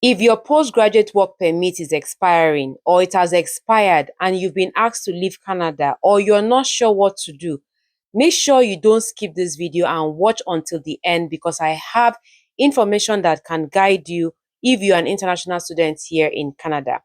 If your postgraduate work permit is expiring or it has expired and you've been asked to leave Canada or you're not sure what to do, make sure you don't skip this video and watch until the end because I have information that can guide you if you're an international student here in Canada.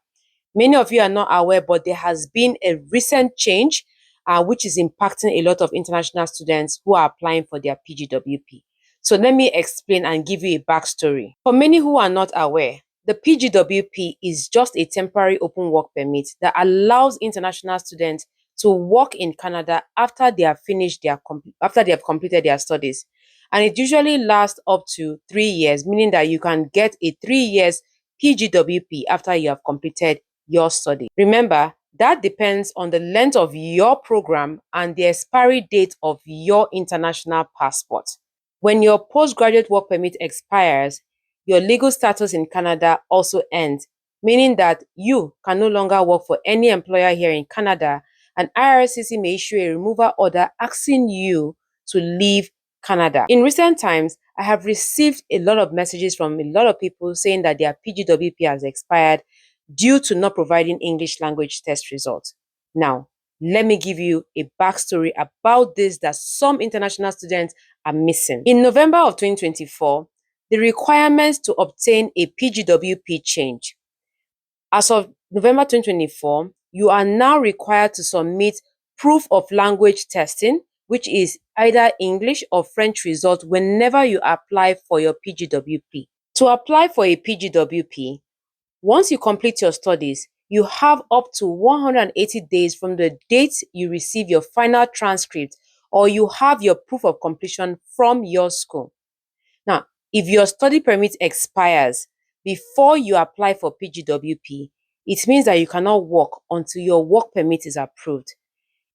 Many of you are not aware, but there has been a recent change which is impacting a lot of international students who are applying for their PGWP. So let me explain and give you a backstory. For many who are not aware, the PGWP is just a temporary open work permit that allows international students to work in Canada after they have completed their studies. And it usually lasts up to 3 years, meaning that you can get a 3 years PGWP after you have completed your study. Remember, that depends on the length of your program and the expiry date of your international passport. When your postgraduate work permit expires, your legal status in Canada also ends, meaning that you can no longer work for any employer here in Canada, and IRCC may issue a removal order asking you to leave Canada. In recent times, I have received a lot of messages from a lot of people saying that their PGWP has expired due to not providing English language test results. Now, let me give you a backstory about this that some international students are missing. In November of 2024, the requirements to obtain a PGWP change. As of November 2024, you are now required to submit proof of language testing, which is either English or French result whenever you apply for your PGWP. To apply for a PGWP, once you complete your studies, you have up to 180 days from the date you receive your final transcript or you have your proof of completion from your school. Now, if your study permit expires before you apply for PGWP, it means that you cannot work until your work permit is approved.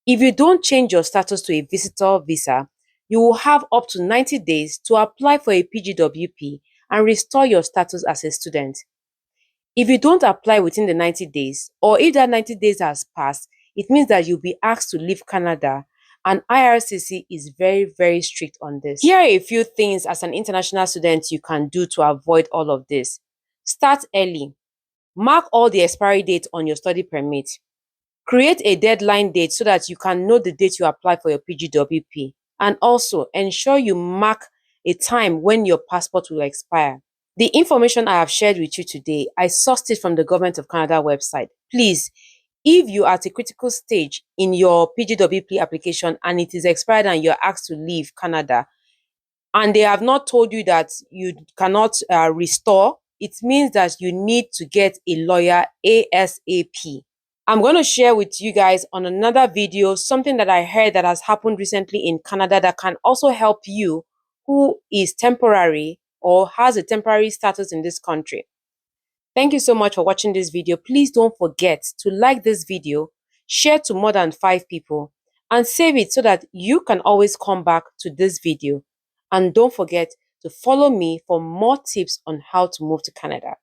If you don't change your status to a visitor visa, you will have up to 90 days to apply for a PGWP and restore your status as a student. If you don't apply within the 90 days, or if that 90 days has passed, it means that you'll be asked to leave Canada, and IRCC is very, very strict on this. Here are a few things as an international student you can do to avoid all of this. Start early. Mark all the expiry dates on your study permit. Create a deadline date so that you can know the date you apply for your PGWP. And also ensure you mark a time when your passport will expire. The information I have shared with you today, I sourced it from the Government of Canada website. Please, if you are at a critical stage in your PGWP application and it is expired and you're asked to leave Canada, and they have not told you that you cannot restore, it means that you need to get a lawyer ASAP. I'm going to share with you guys on another video something that I heard that has happened recently in Canada that can also help you who is temporary or has a temporary status in this country. Thank you so much for watching this video. Please don't forget to like this video, share to more than 5 people, and save it so that you can always come back to this video. And don't forget to follow me for more tips on how to move to Canada.